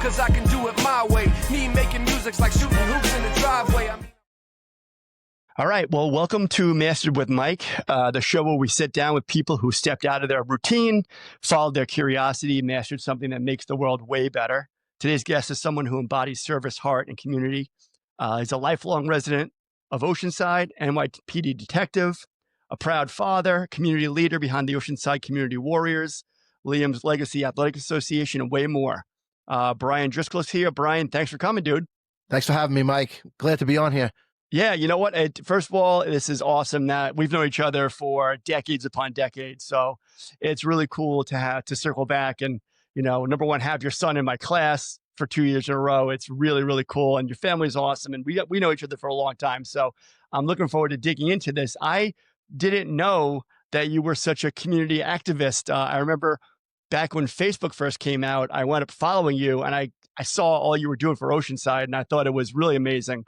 cause I can do it my way. Me making music's like shooting hoops in the driveway. All right. Well, welcome to Mastered with Mike, the show where we sit down with people who stepped out of their routine, followed their curiosity, mastered something that makes the world way better. Today's guest is someone who embodies service, heart, and community. He's a lifelong resident of Oceanside, NYPD detective, a proud father, community leader behind the Oceanside Community Warriors, Liam's Legacy Athletic Association, and way more. Brian Driscoll is here. Brian, thanks for coming, dude. Thanks for having me, Mike. Glad to be on here. Yeah, you know what? First of all, this is awesome that we've known each other for decades upon decades. So it's really cool to circle back and, number one, have your son in my class for 2 years in a row. It's really, really cool. And your family's awesome. And we know each other for a long time. So I'm looking forward to digging into this. I didn't know that you were such a community activist. I remember back when Facebook first came out, I wound up following you and I saw all you were doing for Oceanside and I thought it was really amazing.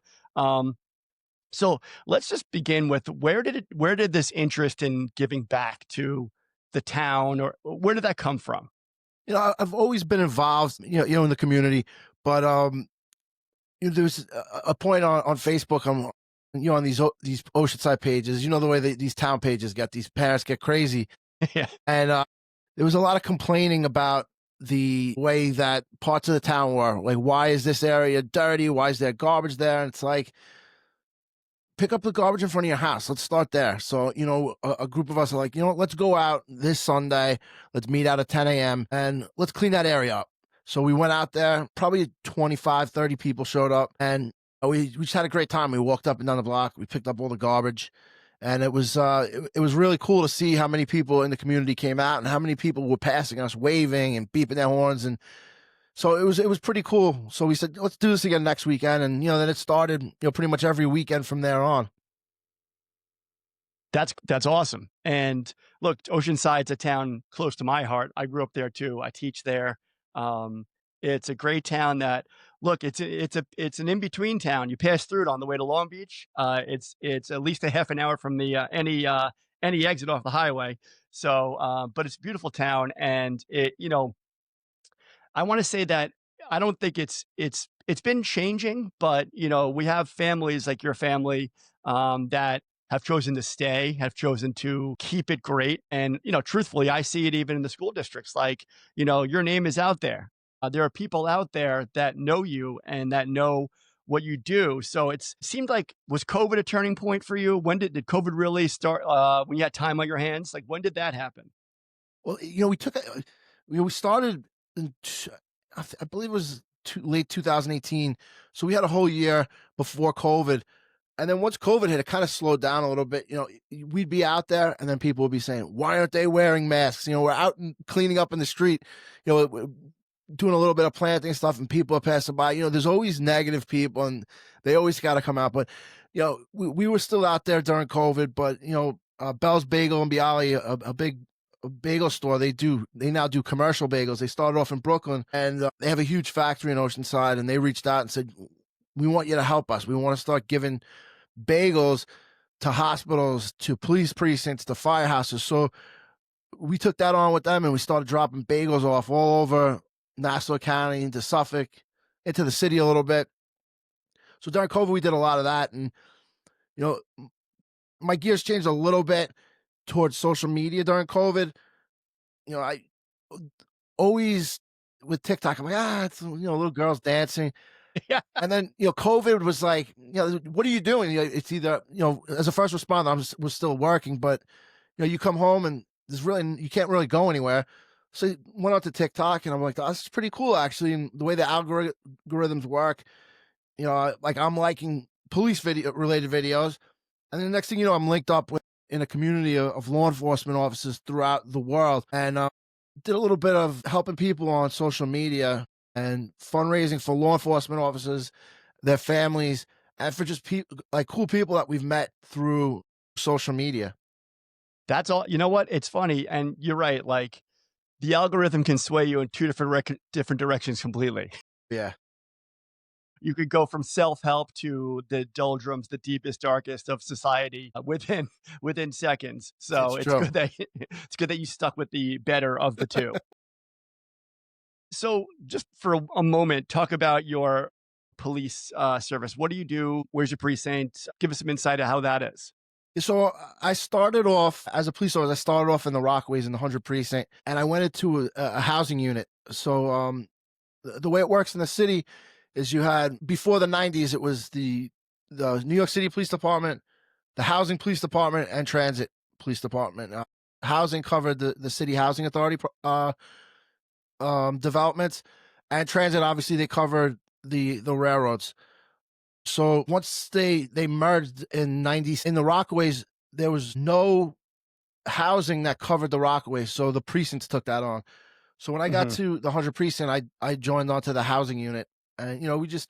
So let's just begin with where did this interest in giving back to the town, or where did that come from? I've always been involved, in the community, but there's a point on Facebook, on these Oceanside pages, the way these town pages these parents get crazy. Yeah. And there was a lot of complaining about the way that parts of the town were. Like, why is this area dirty? Why is there garbage there? And it's like, pick up the garbage in front of your house. Let's start there. So, a group of us are like, let's go out this Sunday. Let's meet out at 10 a.m. and let's clean that area up. So we went out there, probably 25, 30 people showed up, and we just had a great time. We walked up and down the block. We picked up all the garbage, and it was really cool to see how many people in the community came out and how many people were passing us, waving and beeping their horns. And so it was pretty cool. So we said, let's do this again next weekend. And, then it started, pretty much every weekend from there on. That's awesome. And look, Oceanside's a town close to my heart. I grew up there too. I teach there. It's a great town that, look, it's an in-between town. You pass through it on the way to Long Beach. It's at least a half an hour from the any exit off the highway. So, but it's a beautiful town, and I want to say that I don't think it's been changing, but we have families like your family that have chosen to stay, have chosen to keep it great. And, truthfully, I see it even in the school districts. Like, your name is out there. There are people out there that know you and that know what you do. So it seemed like, was COVID a turning point for you? When did COVID really start, when you had time on your hands? Like, when did that happen? Well, we started I believe it was late 2018. So we had a whole year before COVID. And then once COVID hit, it kind of slowed down a little bit. We'd be out there and then people would be saying, why aren't they wearing masks? We're out and cleaning up in the street, doing a little bit of planting stuff, and people are passing by. There's always negative people and they always got to come out. But, we were still out there during COVID, but, Bell's Bagel and Bialy, a big bagel store, they now do commercial bagels. They started off in Brooklyn, and they have a huge factory in Oceanside, and they reached out and said, we want you to help us. We want to start giving bagels to hospitals, to police precincts, to firehouses. So we took that on with them, and we started dropping bagels off all over Nassau County, into Suffolk, into the city a little bit. So during COVID, we did a lot of that, and my gears changed a little bit towards social media during COVID. I always, with TikTok, I'm like, it's, little girls dancing. Yeah. And then, COVID was like, what are you doing? It's either, as a first responder, I was still working, but, you come home and you can't really go anywhere. So I went out to TikTok and I'm like, oh, this is pretty cool, actually. And the way the algorithms work, like I'm liking police related videos. And then the next thing you know, I'm linked up in a community of law enforcement officers throughout the world, and did a little bit of helping people on social media and fundraising for law enforcement officers, their families, and for just cool people that we've met through social media. That's all. You know what? It's funny. And you're right. Like, the algorithm can sway you in two different directions completely. Yeah. You could go from self-help to the doldrums, the deepest, darkest of society within seconds. So it's good that you stuck with the better of the two. So, just for a moment, talk about your police service. What do you do? Where's your precinct? Give us some insight of how that is. So I started off as a police officer. I started off in the Rockaways in the 100 precinct, and I went into a housing unit. So the way it works in the city is you had before the 90s, it was the New York City Police Department, the Housing Police Department, and Transit Police Department. Housing covered the city housing authority developments, and transit obviously they covered the railroads. So once they merged in 90s in the Rockaways, there was no housing that covered the Rockaways, so the precincts took that on. So when I got Hmm. to the 100 precinct, I joined onto the housing unit. And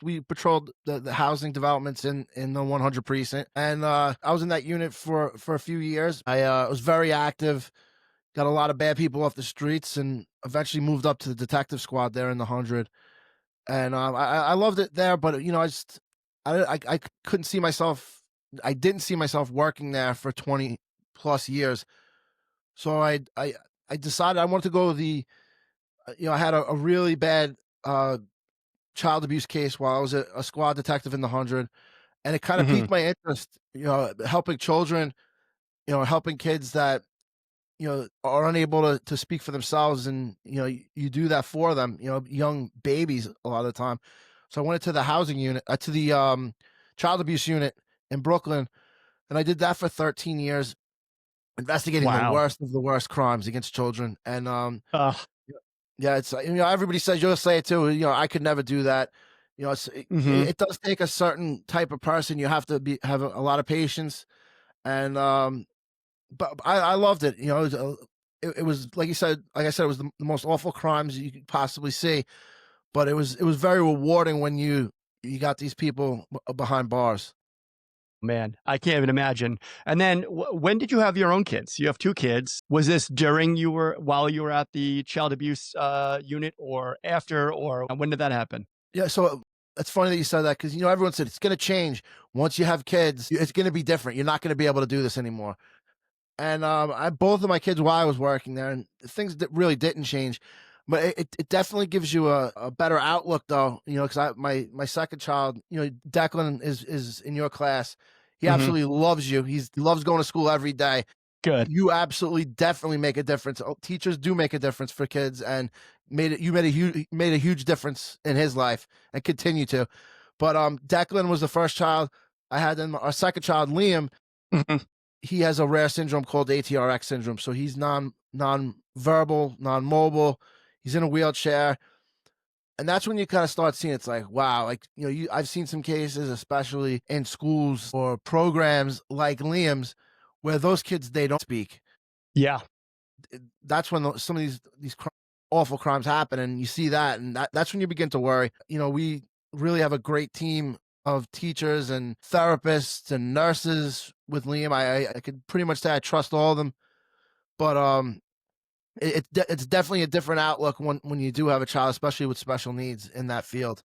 we patrolled the housing developments in the 100 precinct, and I was in that unit for a few years. I was very active, got a lot of bad people off the streets, and eventually moved up to the detective squad there in the 100. And I loved it there, but I couldn't see myself. I didn't see myself working there for 20 plus years. So I decided I wanted to go I had a really bad uh, child abuse case while I was a squad detective in the 100, and it kind of Hmm. piqued my interest. Helping children, helping kids that are unable to speak for themselves, and you do that for them. Young babies a lot of the time. So I went to the housing unit, to the child abuse unit in Brooklyn, and I did that for 13 years, investigating the Wow. worst of the worst crimes against children. And Uh, yeah, it's everybody says you'll say it too. I could never do that. hmm. It does take a certain type of person. You have to have a lot of patience, and but I loved it. It was like I said, it was the most awful crimes you could possibly see. But it was very rewarding when you got these people behind bars. Man, I can't even imagine. And then, when did you have your own kids? You have two kids. Was this while you were at the child abuse unit, or after, or when did that happen? Yeah, so it's funny that you said that because everyone said it's going to change once you have kids. It's going to be different. You're not going to be able to do this anymore. And I both of my kids while I was working there, and things that really didn't change, but it definitely gives you a better outlook, though. Because my second child, Declan is in your class. He Hmm. absolutely loves you. He loves going to school every day. Good. You absolutely definitely make a difference. Teachers do make a difference for kids, and made a huge difference in his life and continue to. But Declan was the first child I had. Then our second child, Liam, Hmm. he has a rare syndrome called ATRX syndrome. So he's non-verbal, non-mobile. He's in a wheelchair, and that's when you kind of start seeing it's like, wow, like I've seen some cases, especially in schools or programs like Liam's, where those kids they don't speak. Yeah. That's when some of these awful crimes happen, and you see that, and that's when you begin to worry. We really have a great team of teachers and therapists and nurses with Liam. I could pretty much say I trust all of them, but it's definitely a different outlook when you do have a child, especially with special needs in that field.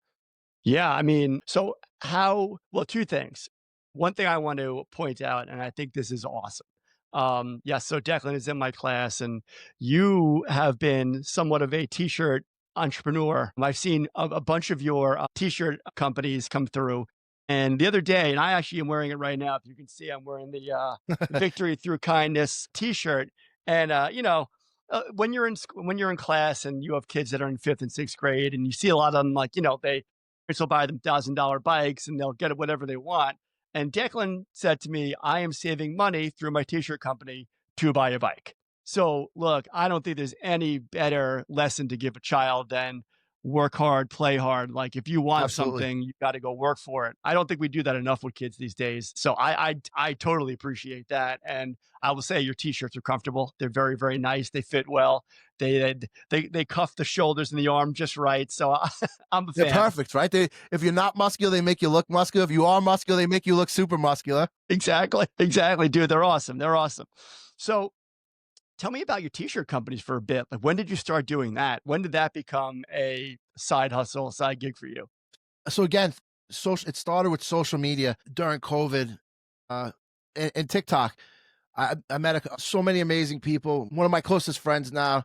Yeah, so well, two things. One thing I want to point out, and I think this is awesome. Yeah, so Declan is in my class, and you have been somewhat of a t-shirt entrepreneur. I've seen a bunch of your t-shirt companies come through. And the other day, and I actually am wearing it right now. If you can see, I'm wearing the Victory Through Kindness t-shirt. And when you're in class and you have kids that are in fifth and sixth grade, and you see a lot of them, like they will buy them $1,000 bikes and they'll get whatever they want. And Declan said to me, I am saving money through my t shirt company to buy a bike. So, look, I don't think there's any better lesson to give a child than work hard, play hard. Like, if you want Absolutely. something, you got to go work for it. I don't think we do that enough with kids these days. So, I totally appreciate that. And I will say your t shirts are comfortable. They're very, very nice. They fit well. They cuff the shoulders and the arm just right. So, I'm a They're fan. perfect, right? If you're not muscular, they make you look muscular. If you are muscular, they make you look super muscular. Exactly, exactly, dude, they're awesome, they're awesome. So, tell me about your t-shirt companies for a bit, like, when did you start doing that? When did that become a side hustle, side gig for you? So again, it started with social media during COVID, uh, and TikTok. I met so many amazing people. One of my closest friends now,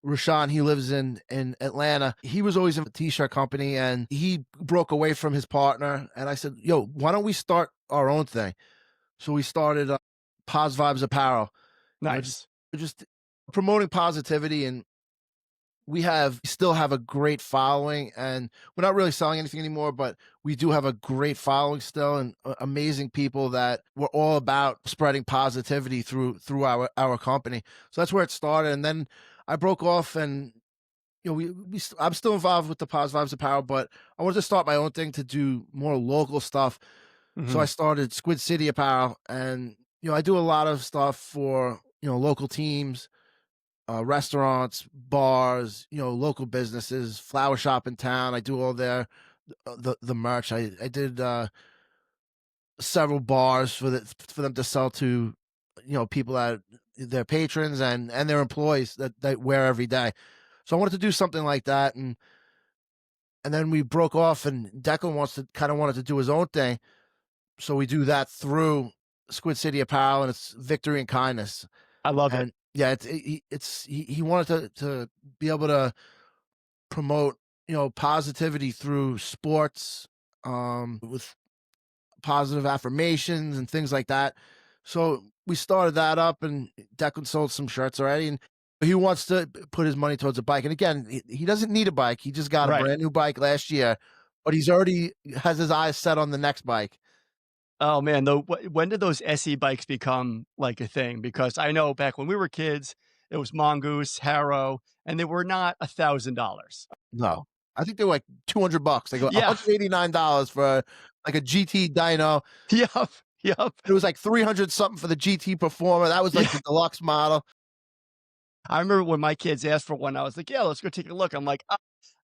Rashawn, he lives in Atlanta. He was always in a t-shirt company and he broke away from his partner. And I said, yo, why don't we start our own thing? So we started Pos Vibes Apparel, you know, Nice. just promoting positivity. And still have a great following, and we're not really selling anything anymore, but we do have a great following still, and amazing people that we're all about spreading positivity through our company. So that's where it started. And then I broke off, and I'm still involved with the Pos Vibes Apparel, but I wanted to start my own thing to do more local stuff. So I Mhm. started Squid City Apparel, and I do a lot of stuff for local teams, restaurants, bars, local businesses, flower shop in town. I do all the merch. I did several bars for them to sell to, people that their patrons and their employees that wear every day. So I wanted to do something like that, and then we broke off, and Declan wanted to do his own thing. So we do that through Squid City Apparel, and it's Victory and Kindness. I love it. And yeah, he wanted to be able to promote, positivity through sports, with positive affirmations and things like that. So we started that up, and Declan sold some shirts already, and he wants to put his money towards a bike. And again, he doesn't need a bike. He just got a Right. brand new bike last year, but he's already has his eyes set on the next bike. Oh man, though, when did those SE bikes become like a thing? Because I know back when we were kids, it was Mongoose, Harrow, and they were not $1,000. No, I think they were like $200. They go Yeah. $189 for like a GT dyno. Yep. Yep. It was like 300 something for the GT Performer. That was like Yeah. the deluxe model. I remember when my kids asked for one, I was like, "Yeah, let's go take a look." I'm like,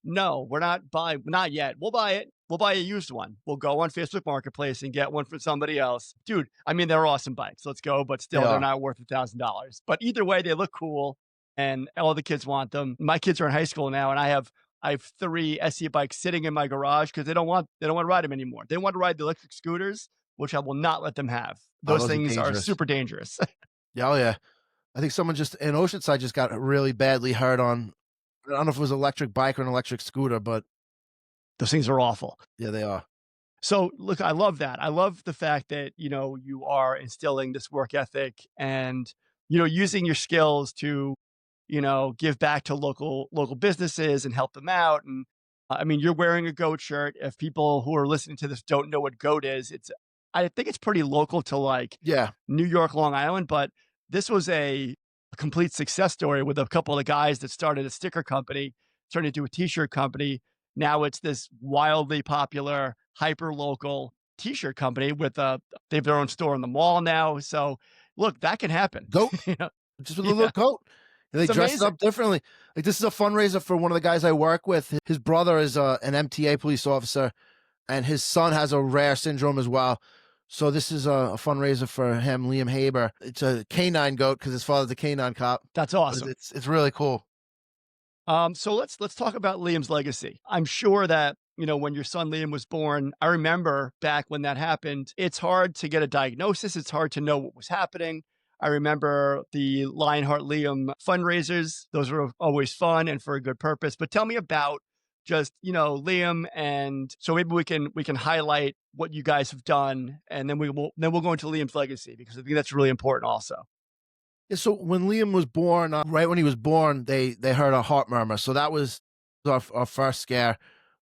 no, we're not buying, not yet. We'll buy it. We'll buy a used one. We'll go on Facebook Marketplace and get one from somebody else." Dude, I mean, they're awesome bikes. Let's go, but They still, they're are. not worth $1,000. But either way, they look cool, and all the kids want them. My kids are in high school now, and I have 3 SE bikes sitting in my garage because they don't want to ride them anymore. They want to ride the electric scooters, which I will not let them have. Oh, Those those are things are dangerous. super dangerous. Yeah, oh yeah. I think someone just in Oceanside just got really badly hurt on, I don't know if it was an electric bike or an electric scooter, but Those things are awful. yeah, they are. So look, I love that. I love the fact that, you are instilling this work ethic and, using your skills to, give back to local businesses and help them out. And I mean, you're wearing a goat shirt. If people who are listening to this don't know what goat is, I think it's pretty local to like Yeah. New York, Long Island, but this was a complete success story with a couple of guys that started a sticker company, turned into a t-shirt company. Now it's this wildly popular, hyper local t-shirt company with they have their own store in the mall now. So look, that can happen. Goat, you know, just with a little yeah, coat. And they it's dress it amazing. up differently. Like this is a fundraiser for one of the guys I work with. His brother is an MTA police officer, and his son has a rare syndrome as well. So this is a fundraiser for him, Liam Haber. It's a canine goat because his father's a canine cop. That's But awesome. it's really cool. So let's talk about Liam's legacy. I'm sure that when your son Liam was born, I remember back when that happened. It's hard to get a diagnosis. It's hard to know what was happening. I remember the Lionheart Liam fundraisers; those were always fun and for a good purpose. But tell me about just Liam, and so maybe we can highlight what you guys have done, and then we'll go into Liam's legacy because I think that's really important also. Yeah, so when Liam was born, right when he was born, they heard a heart murmur. So that was our first scare,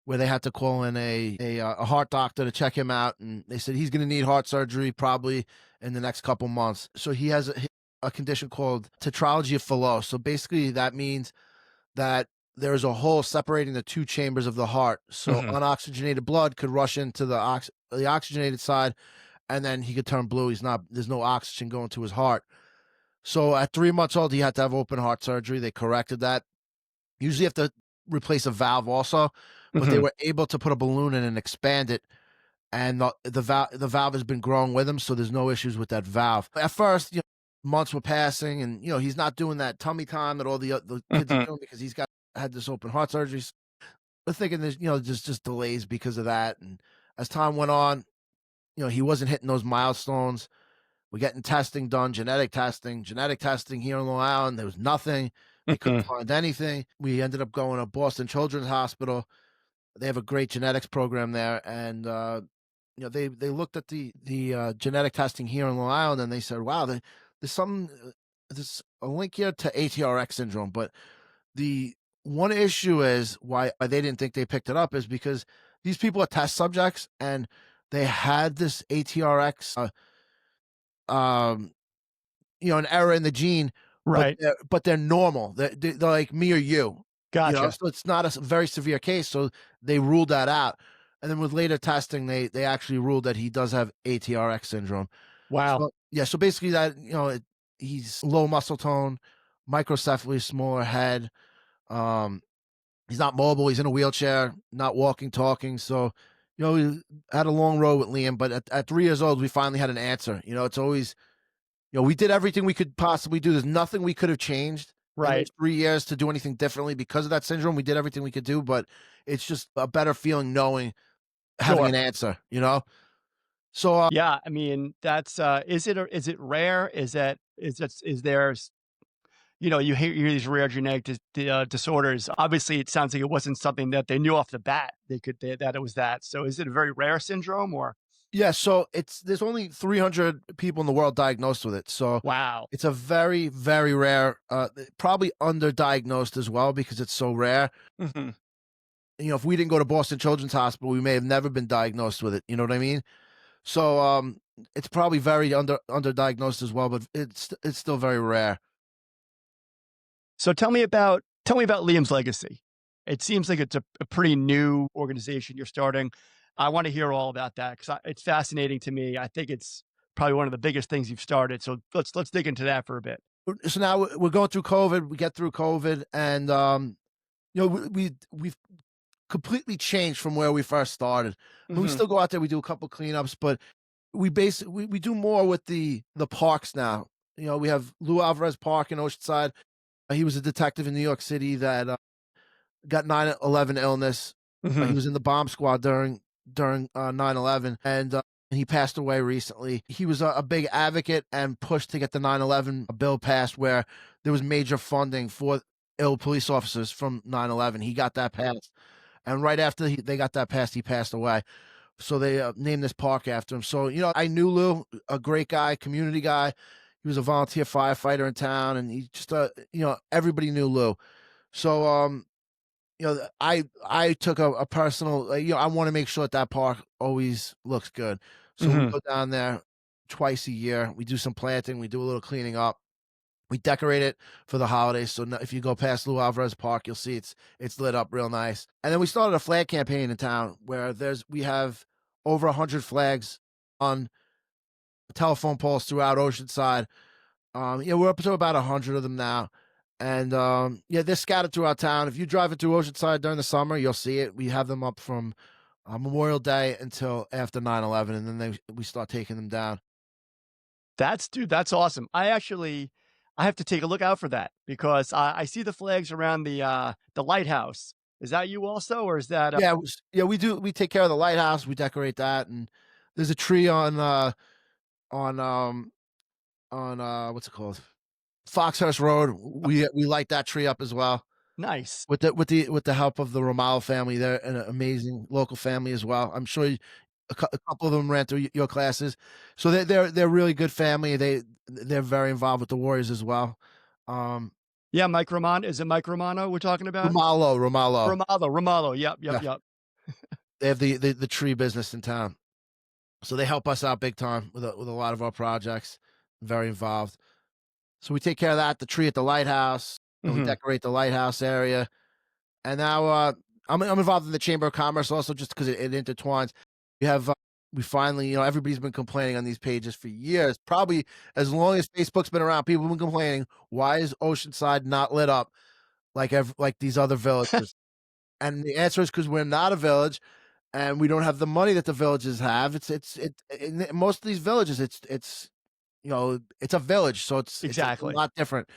where they had to call in a heart doctor to check him out, and they said he's going to need heart surgery probably in the next couple months. So he has a condition called tetralogy of Fallot. So basically, that means that there is a hole separating the two chambers of the heart. So Mhm. unoxygenated blood could rush into the oxygenated side, and then he could turn blue. There's no oxygen going to his heart. So at 3 months old, he had to have open heart surgery. They corrected that. Usually you have to replace a valve also, but they Mhm. were able to put a balloon in and expand it. And the valve has been growing with him, so there's no issues with that valve. At first, months were passing, and he's not doing that tummy time that all the kids are Mhm. doing because had this open heart surgery. We're thinking there's there's just delays because of that. And as time went on, he wasn't hitting those milestones. We're getting testing done, genetic testing here in Long Island. There was nothing. They couldn't find anything. We ended up going to Boston Children's Hospital. They have a great genetics program there, and they looked at the genetic testing here in Long Island, and they said, "Wow, there's some there's a link here to ATRX syndrome." But the one issue is why they didn't think they picked it up is because these people are test subjects, and they had this ATRX, um, an error in the gene, but Right. they're normal. They're like me or you, Gotcha. so it's not a very severe case. So they ruled that out. And then with later testing, they actually ruled that he does have ATRX syndrome. Wow. So yeah, so basically that he's low muscle tone, microcephaly, smaller head. Um, he's not mobile. He's in a wheelchair, not walking, talking. So we had a long road with Liam, but at 3 years old, we finally had an answer. It's always we did everything we could possibly do. There's nothing we could have changed in those Right. 3 years to do anything differently because of that syndrome. We did everything we could do, but it's just a better feeling knowing having Sure. an answer. So Yeah. I mean, that's is it rare? Is there you hear these rare genetic disorders. Obviously, it sounds like it wasn't something that they knew off the bat that it was that. So is it a very rare syndrome or yeah, so there's only 300 people in the world diagnosed with it. So wow. it's a very, very rare, probably underdiagnosed as well because it's so rare. Mhm. If we didn't go to Boston Children's Hospital, we may have never been diagnosed with it. You know what I mean? So it's probably very underdiagnosed as well, but it's still very rare. So tell me about Liam's legacy. It seems like it's a pretty new organization you're starting. I want to hear all about that because it's fascinating to me. I think it's probably one of the biggest things you've started. So let's dig into that for a bit. So now we're going through COVID. We get through COVID, and we've completely changed from where we first started. I mean, we Mhm. still go out there. We do a couple cleanups, but we do more with the parks now. We have Lou Alvarez Park in Oceanside. He was a detective in New York City that got 9/11 illness. He Mhm. was in the bomb squad during 9/11, and he passed away recently. He was a big advocate and pushed to get the 9/11 bill passed, where there was major funding for ill police officers from 9/11. He got that passed, and right after they got that passed, he passed away. So they named this park after him. So I knew Lou, a great guy, community guy. He was a volunteer firefighter in town, and he just everybody knew Lou. So I took a personal, I want to make sure that park always looks good. So we Mhm. go down there twice a year. We do some planting. We do a little cleaning up. We decorate it for the holidays. So if you go past Lou Alvarez Park, you'll see it's lit up real nice. And then we started a flag campaign in town where we have over 100 flags on telephone poles throughout Oceanside. We're up to about 100 of them now. And they're scattered throughout town. If you drive it through Oceanside during the summer, you'll see it. We have them up from Memorial Day until after 9/11, and then we start taking them down. That's awesome. I have to take a look out for that because I see the flags around the lighthouse. Is that you also, or is that Yeah, we do. We take care of the lighthouse. We decorate that, and there's a tree on what's it called? Foxhurst Road. We light that tree up as well. nice? With the help of the Romano family, they're an amazing local family as well. I'm sure a couple of them ran through your classes, so they're really good family. They're very involved with the Warriors as well. Um, Yeah, Mike Romano. Is it Mike Romano we're talking about? Romalo, Romalo. Yep, yep, yeah, yep. they have the tree business in town, so they help us out big time with a lot of our projects. Very involved, so we take care of that. The tree at the lighthouse, and we Mhm. decorate the lighthouse area. And now, I'm involved in the Chamber of Commerce also just because it intertwines. We have, we finally, everybody's been complaining on these pages for years, probably as long as Facebook's been around, people have been complaining, "Why is Oceanside not lit up like these other villages?" And the answer is because 'cause we're not a village, and we don't have the money that the villages have. In most of these villages, it's a village, so it's a Exactly. lot different.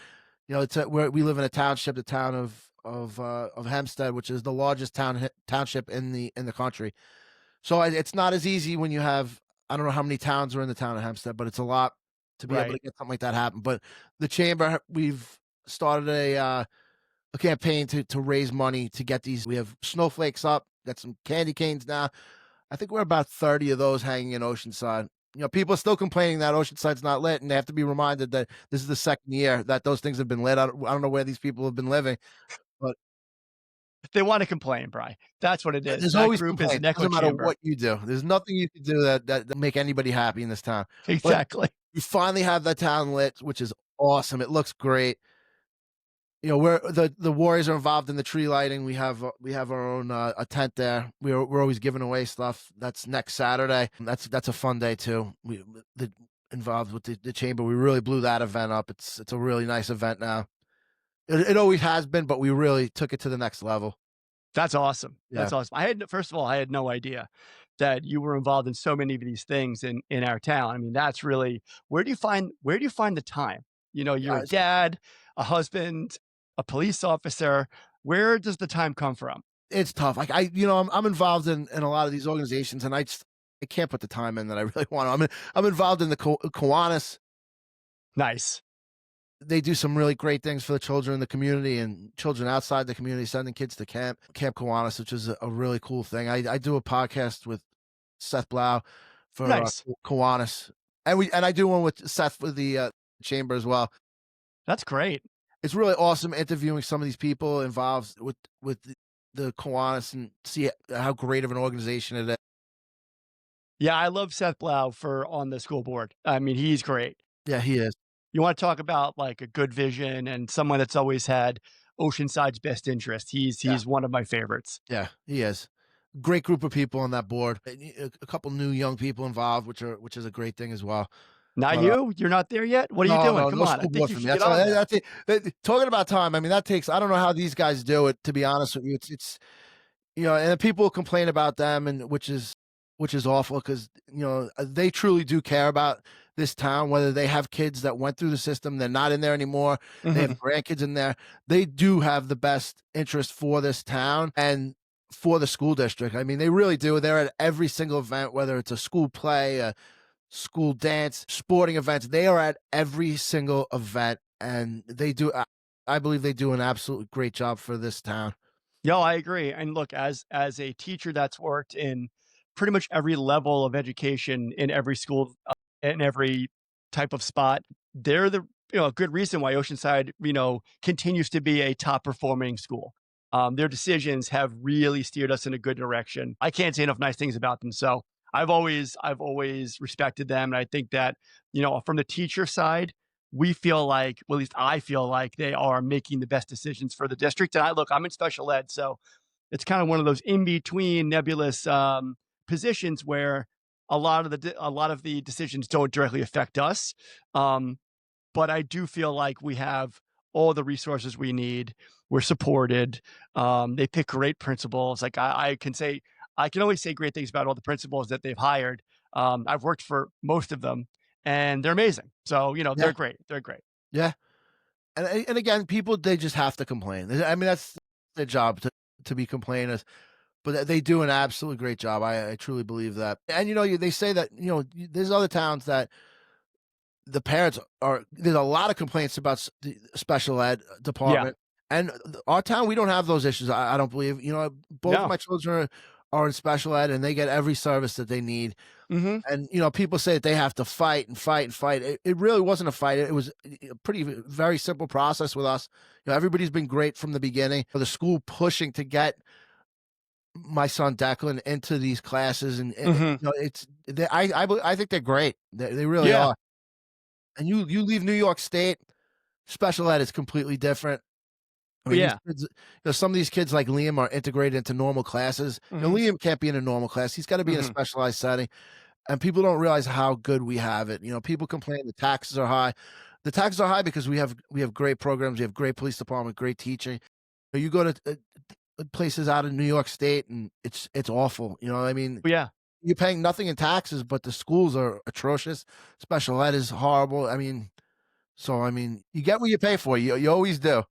We live in a township, the town of Hempstead, which is the largest township in the country. So it's not as easy when you have, I don't know how many towns are in the town of Hempstead, but it's a lot to be able to Right. get something like that happen. But the chamber, we've started campaign to raise money to get these. We have snowflakes up, got some candy canes now. I think we're about 30 of those hanging in Oceanside. People are still complaining that Oceanside's not lit, and they have to be reminded that this is the second year that those things have been lit. I don't know where these people have been living, but They want to complain, Bry. That's what it is. there's That always group is an complaints. echo Doesn't matter chamber. what you do. There's nothing you can do that make anybody happy in this town. But Exactly. we finally have that town lit, which is awesome. It looks great. Where the Warriors are involved in the tree lighting. We have our own a tent there. We're always giving away stuff. That's next Saturday. That's a fun day too. Involved with the chamber. We really blew that event up. It's a really nice event now. It always has been, but we really took it to the next level. That's awesome. Yeah. That's awesome. First of all, I had no idea that you were involved in so many of these things in our town. I mean, that's really where do you find the time? You're Yeah, a dad, a husband, a police officer. Where does the time come from? it's tough. Like I'm involved in a lot of these organizations, and I can't put the time in that I really want to. I'm involved in the Kiwanis. Nice. They do some really great things for the children in the community and children outside the community, sending kids to Camp Kiwanis, which is a really cool thing. I do a podcast with Seth Blau for Nice. Kiwanis, and I do one with Seth with the chamber as well. That's great. It's really awesome interviewing some of these people involved with the Kiwanis and see how great of an organization it is. Yeah, I love Seth Blau for on the school board. I mean, he's great. Yeah, he is. You want to talk about like a good vision and someone that's always had Oceanside's best interest. He's Yeah. one of my favorites. Yeah, he is. Great group of people on that board. A couple new young people involved, which is a great thing as well. Not But, you? You're not there yet? What are you doing? Come no on. I school think board you for should me. get That's on there. that's it. Talking about time. I mean, that takes. I don't know how these guys do it. To be honest with you, it's and people complain about them, and which is awful because they truly do care about this town. Whether they have kids that went through the system, they're not in there anymore. They have Mhm. grandkids in there. They do have the best interest for this town and for the school district. I mean, they really do. They're at every single event, whether it's a school play, a school dance, sporting events. They are at every single event, and they do. I believe they do an absolutely great job for this town. No, I agree. And look, as a teacher that's worked in pretty much every level of education in every school, in every type of spot, they're the a good reason why Oceanside, continues to be a top performing school. Their decisions have really steered us in a good direction. I can't say enough nice things about them. So I've always respected them, and I think that from the teacher side, we feel like, well, at least I feel like they are making the best decisions for the district. And I'm in special ed, so it's kind of one of those in between nebulous positions where a lot of the decisions don't directly affect us. Um, but I do feel like we have all the resources we need. We're supported. They pick great principals. Like I can always say great things about all the principals that they've hired. I've worked for most of them, and they're amazing. So Yeah, they're great. They're great. yeah. And again, people they just have to complain. I mean, that's their job to be complainers, but they do an absolutely great job. I truly believe that. And they say that there's other towns that the parents are. There's a lot of complaints about the special ed Yeah. department, and our town we don't have those issues. I don't believe. Both of No. my children are in special ed, and they get every service that they need. Hmm. And people say that they have to fight and fight and fight. It really wasn't a fight. It was a very simple process with us. Everybody's been great from the beginning. The school pushing to get my son Declan into these classes, and Hmm. I think they're great. They really Yeah. are. And you leave New York State, special ed is completely different. I mean, these Yeah. kids, some of these kids like Liam are integrated into normal classes. Hmm. Liam can't be in a normal class. He's got to be in a Hmm. specialized setting. And people don't realize how good we have it. People complain the taxes are high. The taxes are high because we have great programs. We have great police department, great teaching. You go to places out in New York State, and it's awful. I mean, Yeah. you're paying nothing in taxes, but the schools are atrocious. Special ed is horrible. I mean, you get what you pay for. You always do.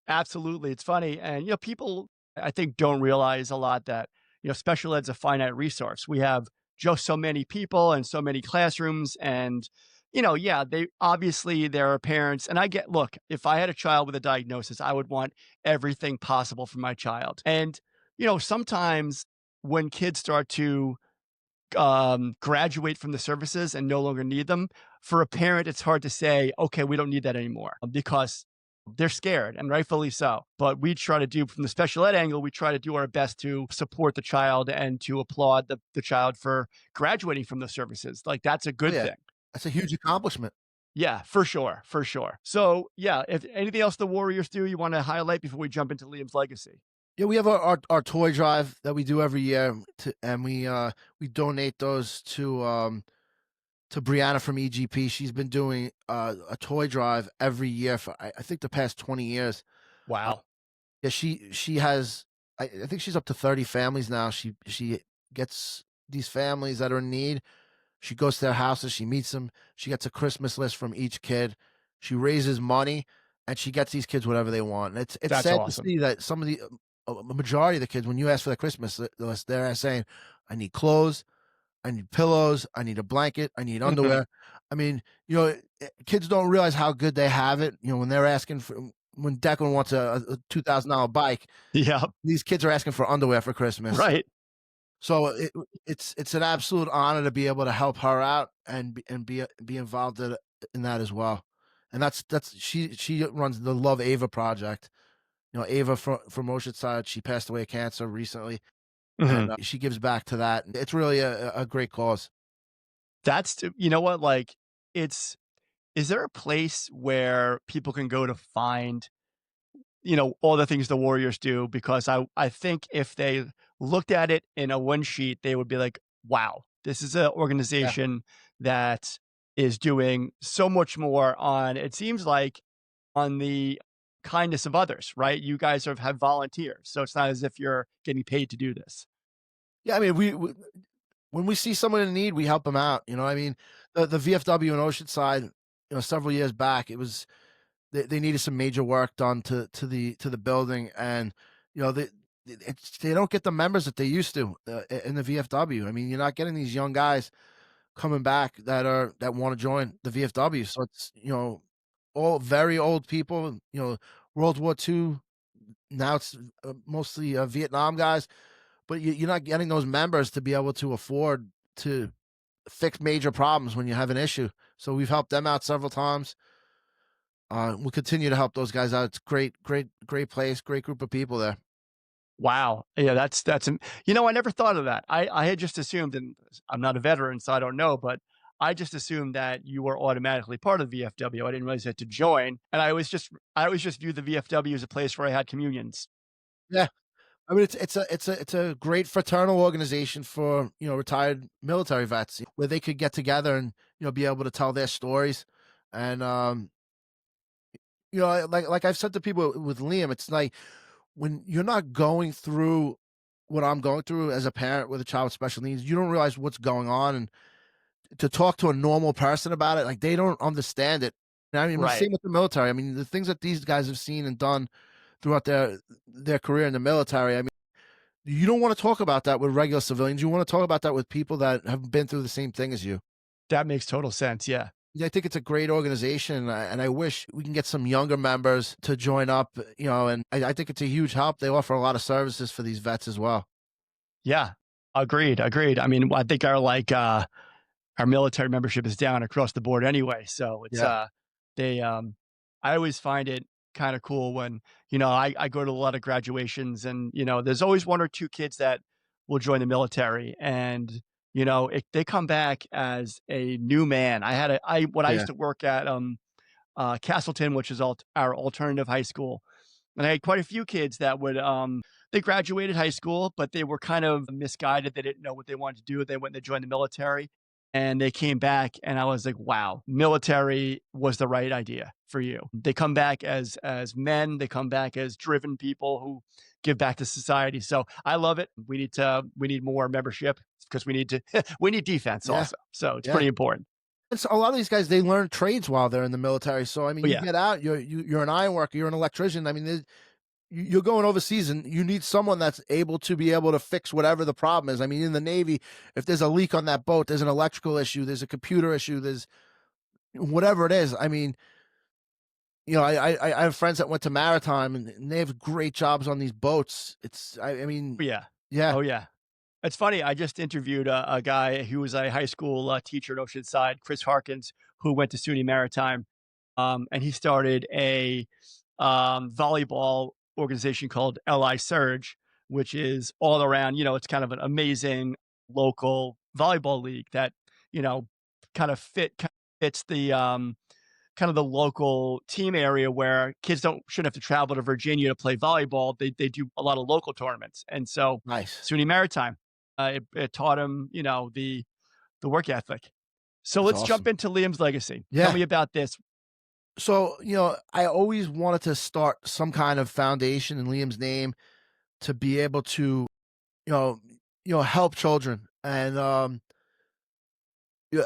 Absolutely. It's funny. And, people, I think, don't realize a lot that, special ed's a finite resource. We have just so many people and so many classrooms. And, Yeah, they obviously there are parents, and I get look, if I had a child with a diagnosis, I would want everything possible for my child. And, sometimes when kids start to graduate from the services and no longer need them, for a parent, it's hard to say, okay, we don't need that anymore because they're scared and rightfully so. But we try to do from the special ed angle, we try to do our best to support the child and to applaud the child for graduating from the services. Like that's a Oh good yeah, thing. that's a huge accomplishment. Yeah, for sure. For sure. So yeah, if anything else the Warriors do you want to highlight before we jump into Liam's legacy? Yeah, we have our toy drive that we do every year, and we donate those to Brianna from EGP. She's been doing a toy drive every year for I think the past 20 years. Uh, Wow. yeah, she has I think she's up to 30 families now. She gets these families that are in need. She goes to their houses, she meets them, she gets a Christmas list from each kid. She raises money and she gets these kids whatever they want. And it's That's sad to awesome. see that some of the a majority of the kids, when you ask for the Christmas list, they're saying, "I need clothes, I need pillows, I need a blanket, I need Mhm. underwear." I mean, kids don't realize how good they have it. When they're asking for when Declan wants a $2,000 bike, Yeah, these kids are asking for underwear for Christmas. right. So it's an absolute honor to be able to help her out and be involved in that as well. And that's she runs the Love Ava project. Ava from Oceanside, she passed away of cancer recently, and Mhm. she gives back to that. It's really a great cause. You know what? Like, it's is there a place where people can go to find, all the things the Warriors do? Because I think if they looked at it in a one sheet, they would be like, wow, this is an Yeah. organization that is doing so much more on, it seems like, on the kindness of others, right? You guys have volunteers. So it's not as if you're getting paid to do this. Yeah, I mean, we when we see someone in need, we help them out. I mean, the VFW in Oceanside, several years back, it was they needed some major work done to the building, and they don't get the members that they used to in the VFW. I mean, you're not getting these young guys coming back that want to join the VFW. So it's all very old people. World War II. Now it's mostly Vietnam guys, but you're not getting those members to be able to afford to fix major problems when you have an issue. So we've helped them out several times. We'll continue to help those guys out. It's great, great, great place, great group of people there. Wow. Yeah, I never thought of that. I had just assumed, and I'm not a veteran, so I don't know, but I just assumed that you were automatically part of the VFW. I didn't realize you had to join. And I always just viewed the VFW as a place where I had communions. Yeah, I mean it's a great fraternal organization for retired military vets where they could get together and be able to tell their stories, and like I've said to people with Liam, it's like when you're not going through what I'm going through as a parent with a child with special needs, you don't realize what's going on, and to talk to a normal person about it, like, they don't understand it. I mean, Right. same with the military. I mean, the things that these guys have seen and done throughout their career in the military, I mean, you don't wanna talk about that with regular civilians, you wanna talk about that with people that have been through the same thing as you. That makes total sense. Yeah. Yeah, I think it's a great organization, and I wish we can get some younger members to join up, and I think it's a huge help. They offer a lot of services for these vets as well. Yeah. Agreed. Agreed. I mean, I think our military membership is down across the board anyway. So it's Yeah, they I always find it kind of cool when, I go to a lot of graduations and, there's always one or two kids that will join the military and they come back as a new man. When I yeah, used to work at Castleton, which is our alternative high school. And I had quite a few kids that they graduated high school, but they were kind of misguided. They didn't know what they wanted to do. They went and they joined the military and they came back and I was like, wow, military was the right idea for you. They come back as men, they come back as driven people who give back to society. So I love it. We need more membership because we need to we need defense yeah, also. So it's yeah. pretty important. And so a lot of these guys, they learn trades while they're in the military. So I mean, Oh you yeah. get out, you're an iron worker, you're an electrician. I mean, you're going overseas, and you need someone that's able to be able to fix whatever the problem is. I mean, in the Navy, if there's a leak on that boat, there's an electrical issue, there's a computer issue, there's whatever it is. I mean, I have friends that went to Maritime and they have great jobs on these boats. I mean, Oh, yeah. yeah, Oh, yeah. It's funny, I just interviewed a guy who was a high school, teacher at Oceanside, Chris Harkins, who went to SUNY Maritime, and he started a, volleyball organization called LI Surge, which is all around, it's kind of an amazing local volleyball league that, you know, kind of fits the, kind of the local team area where kids don't shouldn't have to travel to Virginia to play volleyball. They do a lot of local tournaments, and so nice. SUNY Maritime, it taught him, the work ethic. So That's let's jump awesome. into Liam's legacy. Tell Yeah. me about this. So, I always wanted to start some kind of foundation in Liam's name to be able to, you know, help children. And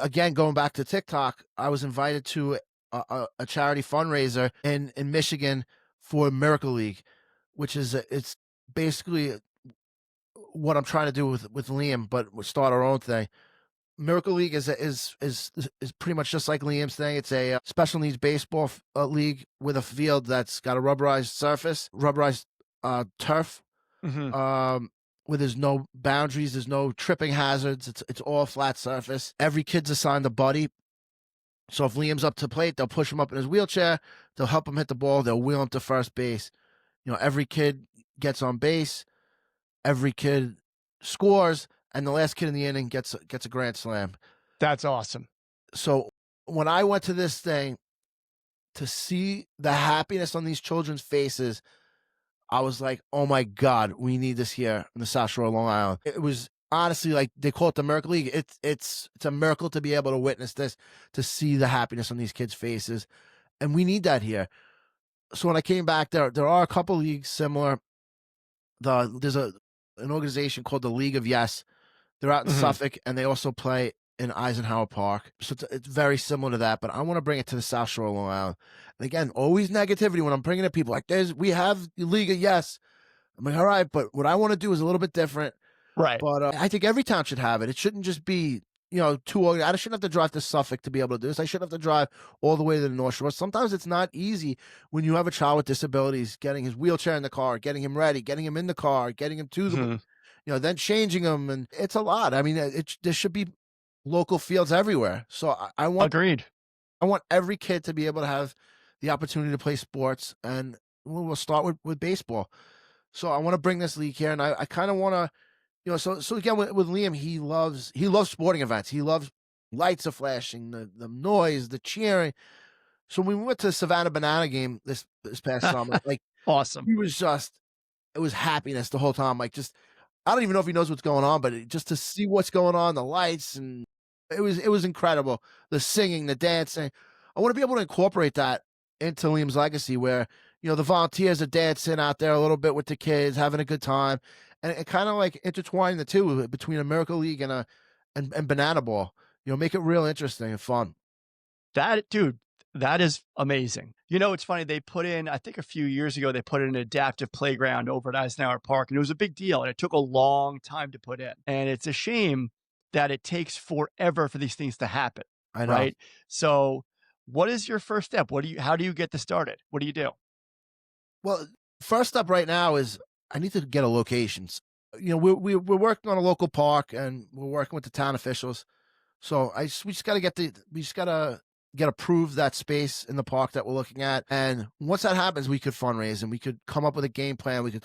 again, going back to TikTok, I was invited to a charity fundraiser in Michigan for Miracle League, which is it's basically what I'm trying to do with Liam, but we start our own thing. Miracle League is pretty much just like Liam's thing. It's a special needs baseball league with a field that's got a rubberized surface, rubberized turf, Mhm. um, where there's no boundaries, there's no tripping hazards. It's all flat surface. Every kid's assigned a buddy. So if Liam's up to plate, they'll push him up in his wheelchair. They'll help him hit the ball. They'll wheel him to first base. Every kid gets on base. Every kid scores, and the last kid in the inning gets a grand slam. That's awesome. So when I went to this thing to see the happiness on these children's faces, I was like, "Oh my god, we need this here in the South Shore of Long Island." It was honestly like they call it the Miracle League. It's a miracle to be able to witness this, to see the happiness on these kids' faces, and we need that here. So when I came back, there are a couple leagues similar. There's an organization called the League of Yes. They're out in Mhm. Suffolk, and they also play in Eisenhower Park. So it's very similar to that, but I want to bring it to the South Shore of Long Island. And again, always negativity when I'm bringing it. People like, we have the League of Yes. I'm like, all right, but what I want to do is a little bit different. Right. But I think every town should have it. It shouldn't just be, I shouldn't have to drive to Suffolk to be able to do this. I shouldn't have to drive all the way to the North Shore. Sometimes it's not easy when you have a child with disabilities, getting his wheelchair in the car, getting him ready, getting him in the car, getting him to the, Mhm. then changing him. And it's a lot. I mean, there should be local fields everywhere. So Agreed. I want every kid to be able to have the opportunity to play sports. And we'll start with baseball. So I want to bring this league here, and I kind of want to, so again with Liam, he loves sporting events. He loves lights are flashing, the noise, the cheering. So when we went to the Savannah Banana game this past summer, like Awesome. he was just it was happiness the whole time. Like just I don't even know if he knows what's going on, but just to see what's going on, the lights, and it was incredible. The singing, the dancing. I want to be able to incorporate that into Liam's legacy, where the volunteers are dancing out there a little bit with the kids, having a good time, and kind of like intertwining the two between a Miracle League and Banana Ball. Make it real interesting and fun. That dude, that is amazing. It's funny, they put in I think a few years ago, they put in an adaptive playground over at Eisenhower Park, and it was a big deal, and it took a long time to put in, and it's a shame that it takes forever for these things to happen, I know. right? So, what is your first step? How do you get this started? What do you do? Well, first up right now is I need to get a locations. We're working on a local park, and we're working with the town officials. So we just gotta get approved that space in the park that we're looking at. And once that happens, we could fundraise and we could come up with a game plan. We could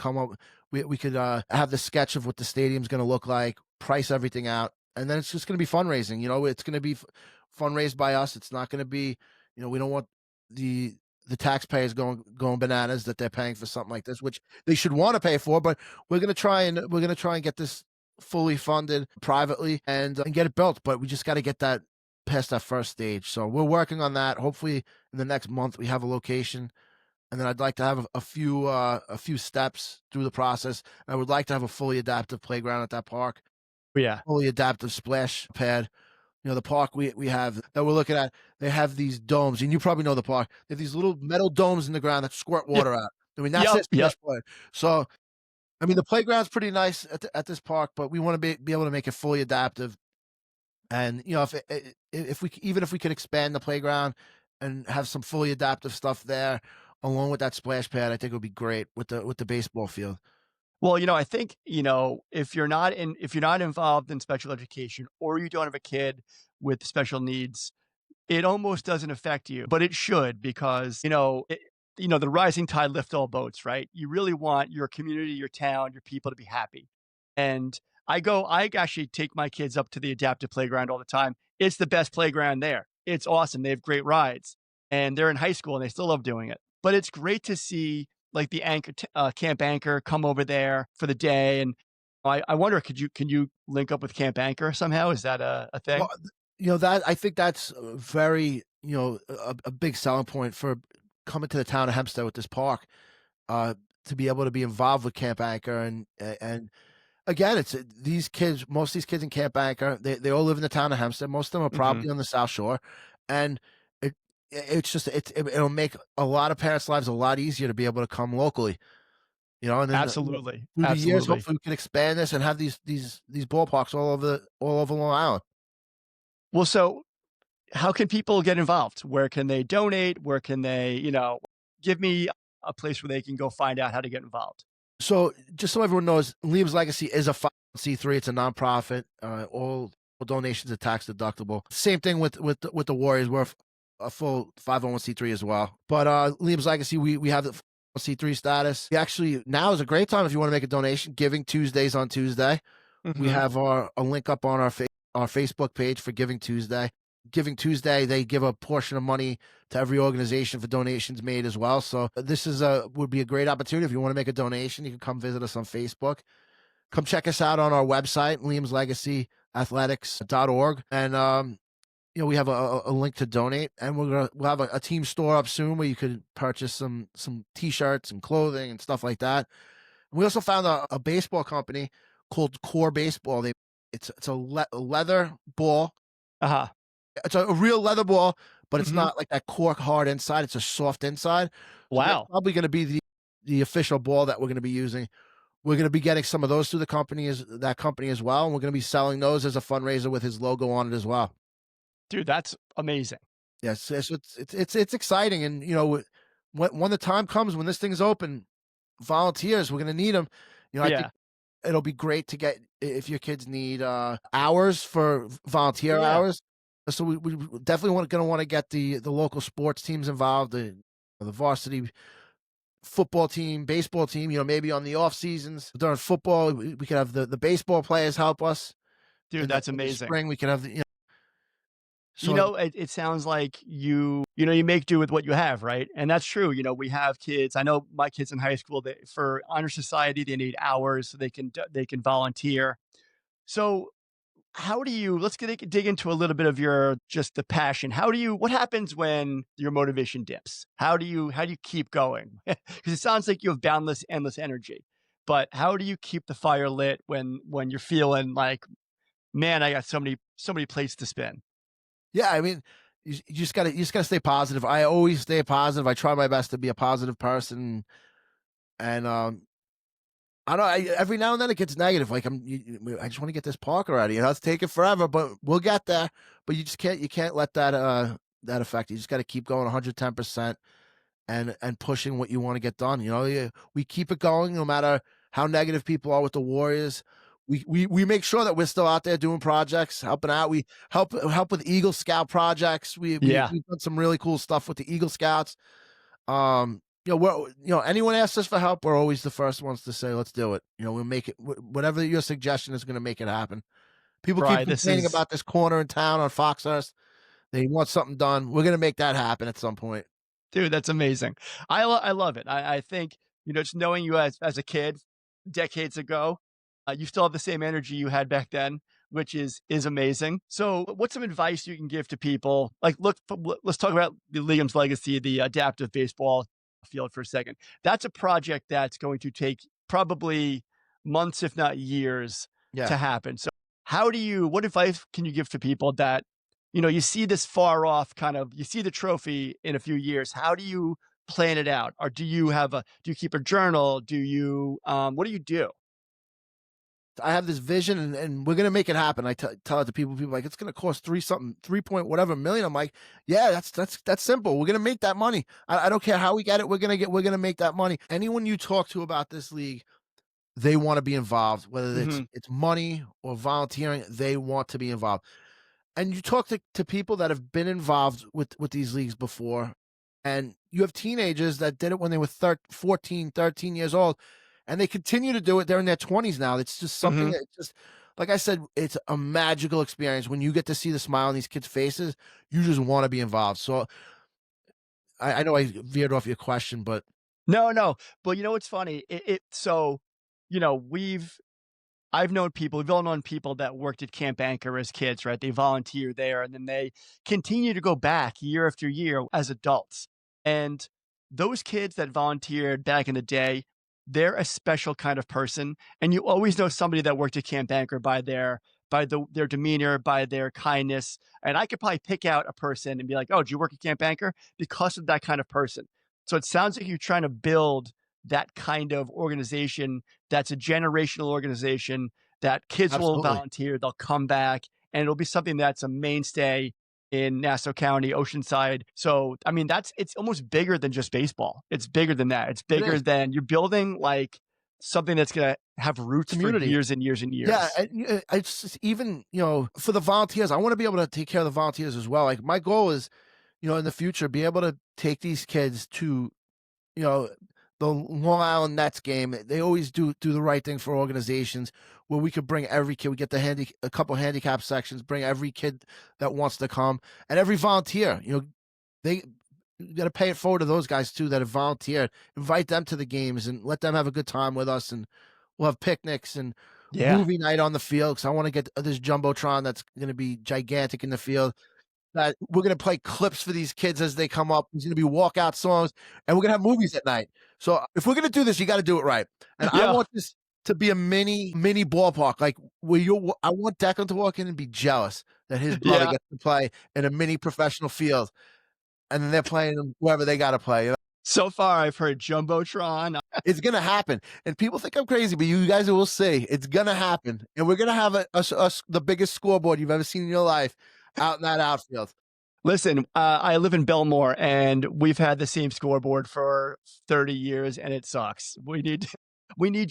have the sketch of what the stadium's gonna look like, price everything out, and then it's just gonna be fundraising. It's gonna be fundraised by us. It's not gonna be, we don't want the taxpayers going bananas that they're paying for something like this, which they should want to pay for, but we're gonna try and get this fully funded privately and get it built. But we just got to get that past that first stage. So we're working on that. Hopefully, in the next month, we have a location, and then I'd like to have a few steps through the process. I would like to have a fully adaptive playground at that park, Yeah. fully adaptive splash pad. The park we have that we're looking at, they have these domes, and you probably know the park. They have these little metal domes in the ground that squirt Yep. water out. I mean, that's Yep. it, Yep. splash pad. So I mean, the playground's pretty nice at this park, but we want to be able to make it fully adaptive. And if we even if we could expand the playground and have some fully adaptive stuff there, along with that splash pad, I think it would be great with the baseball field. Well, I think, if you're not involved in special education or you don't have a kid with special needs, it almost doesn't affect you, but it should because, the rising tide lifts all boats, right? You really want your community, your town, your people to be happy. And I actually take my kids up to the adaptive playground all the time. It's the best playground there. It's awesome. They have great rides and they're in high school and they still love doing it. But it's great to see like the Camp Anchor come over there for the day. And I wonder, can you link up with Camp Anchor somehow? Is that a Well, thing? that I think that's very, a big selling point for coming to the town of Hempstead with this park, uh, to be able to be involved with Camp Anchor and again, it's these kids. Most of these kids in Camp Anchor, they all live in the town of Hempstead. Most of them are Hmm. probably on the South Shore, and it's just it'll make a lot of parents' lives a lot easier to be able to come locally. And then Absolutely. through the years, Absolutely. hopefully, we can expand this and have these ballparks all over Long Island. Well, so how can people get involved? Where can they donate? Where can they, give me a place where they can go find out how to get involved? So, just so everyone knows, Liam's Legacy is a 501(c)(3). It's a nonprofit. All donations are tax deductible. Same thing with the Warriors. We're a full 501(c)(3) as well. But Liam's Legacy, we have the 501(c)(3) status. We actually now is a great time if you want to make a donation. Giving Tuesdays on Tuesday. We Hmm. have a link up on our Facebook page for Giving Tuesday. Giving Tuesday, they give a portion of money to every organization for donations made as well. So this would be a great opportunity if you want to make a donation. You can come visit us on Facebook. Come check us out on our website, liamslegacyaathletics.org. And we have a link to donate, and we'll have a team store up soon where you could purchase some t-shirts and clothing and stuff like that. We also found a baseball company called Core Baseball. It's a leather ball. Uh-huh. It's a real leather ball, but it's Hmm. not like that cork hard inside. It's a soft inside. So that's Wow. probably going to be the official ball that we're going to be using. We're going to be getting some of those through that company as well, and we're going to be selling those as a fundraiser with his logo on it as well. Dude, that's amazing. Yes, so it's exciting, and when the time comes when this thing's open, volunteers we're going to need them. I think Yeah. it'll be great to get if your kids need hours for volunteer Yeah. hours. So we definitely going to want to get the local sports teams involved, the varsity football team, baseball team. Maybe on the off seasons during football, we could have the baseball players help us. Dude, In the that's in the amazing. spring, we could have so It sounds like you make do with what you have, right? And that's true. We have kids. I know my kids in high school, for honor society, they need hours so they can volunteer. So how do you let's dig into a little bit of your just the passion. What happens when your motivation dips? How do you keep going? Because it sounds like you have boundless, endless energy. But how do you keep the fire lit when you're feeling like, man, I got so many plates to spin? yeah, I mean, you just gotta stay positive. I always stay positive. I try my best to be a positive person, and I don't. Every now and then it gets negative. Like I just want to get this park already. It's taking forever, but we'll get there. But you just can't. You can't let that affect you. You just got to keep going 110% and pushing what you want to get done. We keep it going no matter how negative people are with the Warriors. We make sure that we're still out there doing projects, helping out. We help with Eagle Scout projects. Yeah. We've done some really cool stuff with the Eagle Scouts. Anyone asks us for help, we're always the first ones to say, "Let's do it." We'll make it. Whatever your suggestion is, going to make it happen. People keep Right. This complaining is about this corner in town on Foxhurst. They want something done. We're going to make that happen at some point. Dude, that's amazing. I love it. I think, just knowing you as a kid decades ago, you still have the same energy you had back then, which is amazing. So, what's some advice you can give to people? Like, let's talk about the Liam's Legacy, the adaptive baseball field for a second. That's a project that's going to take probably months, if not years, Yeah. to happen. So, what advice can you give to people that you see this far off you see the trophy in a few years. How do you plan it out? Or do you keep a journal? What do you do? I have this vision and we're gonna make it happen. I tell it to people. People are like, it's gonna cost three something, 3 point whatever million. I'm like, yeah, that's simple. We're gonna make that money. I don't care how we get it. We're gonna make that money. Anyone you talk to about this league, they want to be involved, whether Mhm. it's money or volunteering, they want to be involved. And you talk to people that have been involved with these leagues before, and you have teenagers that did it when they were 14, 13 years old, and they continue to do it. They're in their 20s now. It's just something Mhm. that just, like I said, it's a magical experience. When you get to see the smile on these kids' faces, you just want to be involved. So I know I veered off your question, but No, no. But you know what's funny? So, you know, we've all known people that worked at Camp Anchor as kids, right? They volunteer there and then they continue to go back year after year as adults. And those kids that volunteered back in the day, they're a special kind of person. And you always know somebody that worked at Camp Anchor by their demeanor, by their kindness. And I could probably pick out a person and be like, oh, did you work at Camp Anchor? Because of that kind of person. So it sounds like you're trying to build that kind of organization that's a generational organization that kids will absolutely. volunteer, they'll come back, and it'll be something that's a mainstay in Nassau County, Oceanside. So, I mean, it's almost bigger than just baseball. It's bigger than that. It's It bigger is than you're building like something that's gonna have roots for community. years and years and Yeah, years. and it's just even, for the volunteers, I want to be able to take care of the volunteers as well. Like my goal is, in the future, be able to take these kids to, you know, the Long Island Nets game. They always do the right thing for organizations where we could bring every kid. We get a couple handicap sections, bring every kid that wants to come, and every volunteer. They you got to pay it forward to those guys too that have volunteered. Invite them to the games and let them have a good time with us, and we'll have picnics and Yeah. movie night on the field. Because I want to get this jumbotron that's going to be gigantic in the field. That we're gonna play clips for these kids as they come up. There's gonna be walkout songs, and we're gonna have movies at night. So if we're gonna do this, you got to do it right. And I Yeah. want this to be a mini ballpark, like where I want Declan to walk in and be jealous that his brother Yeah. gets to play in a mini professional field, and then they're playing whoever they got to play. So far, I've heard jumbotron. It's gonna happen, and people think I'm crazy, but you guys will see it's gonna happen, and we're gonna have the biggest scoreboard you've ever seen in your life out in that outfield. Listen, I live in Belmore, and we've had the same scoreboard for 30 years, and it sucks. We need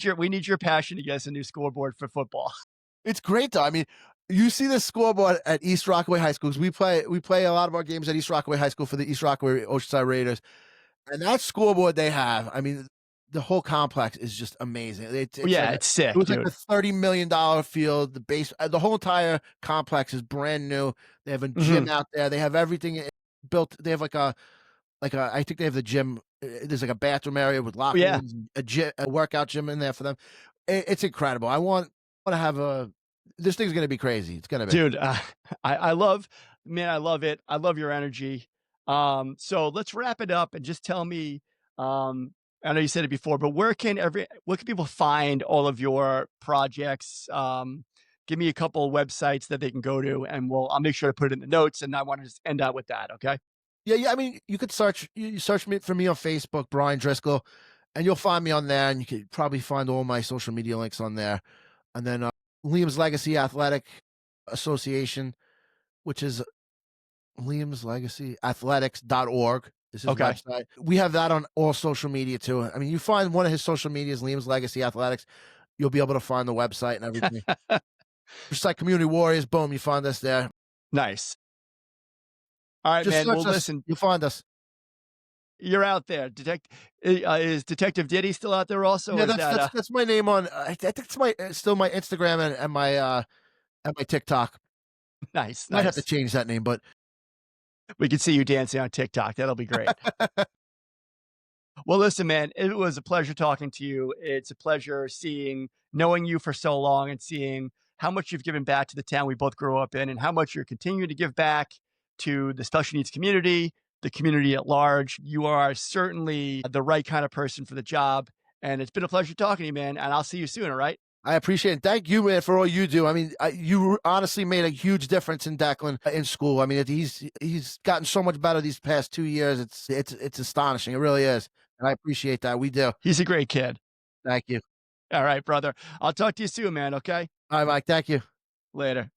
your passion to get us a new scoreboard for football. It's great though. I mean, you see the scoreboard at East Rockaway High School, 'cause we play a lot of our games at East Rockaway High School for the East Rockaway Oceanside Raiders, and that scoreboard they have, I mean, the whole complex is just amazing. It's like Yeah, a it's it sick, was like a dude. $30 million field. The whole entire complex is brand new. They have a gym Mhm. out there. They have everything built. They have I think they have the gym. There's like a bathroom area with locker Yeah, rooms, a workout gym in there for them. It's incredible. I want to have a. This thing's gonna be crazy. It's gonna be. dude, I love man, I love it. I love your energy. So let's wrap it up and just tell me, I know you said it before, but where can people find all of your projects? Give me a couple of websites that they can go to, and I'll make sure to put it in the notes, and I wanna just end out with that, okay? Yeah, yeah. I mean, you could you search me for me on Facebook, Brian Driscoll, and you'll find me on there. And you could probably find all my social media links on there. And then Liam's Legacy Athletic Association, which is liamslegacyathletics.org is his Okay. website. We have that on all social media too. I mean, you find one of his social medias, Liam's Legacy Athletics, you'll be able to find the website and everything. Just like Community Warriors, boom, you find us there. Nice. Alright, Just man. search Well, us, listen, you'll find us. you're out there. Is Detective Diddy still out there also, Yeah, or is that's that, that's that's my name on. I think it's still my Instagram and my TikTok. nice, Might have to nice. change that name, but We can see you dancing on TikTok. That'll be great. Well, listen, man, it was a pleasure talking to you. It's a pleasure knowing you for so long and seeing how much you've given back to the town we both grew up in and how much you're continuing to give back to the special needs community, the community at large. You are certainly the right kind of person for the job. And it's been a pleasure talking to you, man. And I'll see you soon. All right. I appreciate it. Thank you, man, for all you do. I mean, you honestly made a huge difference in Declan in school. I mean, he's gotten so much better these past 2 years. It's astonishing. It really is, and I appreciate that. We do. He's a great kid. Thank you. All right, brother. I'll talk to you soon, man. Okay. All right, Mike. Thank you. Later.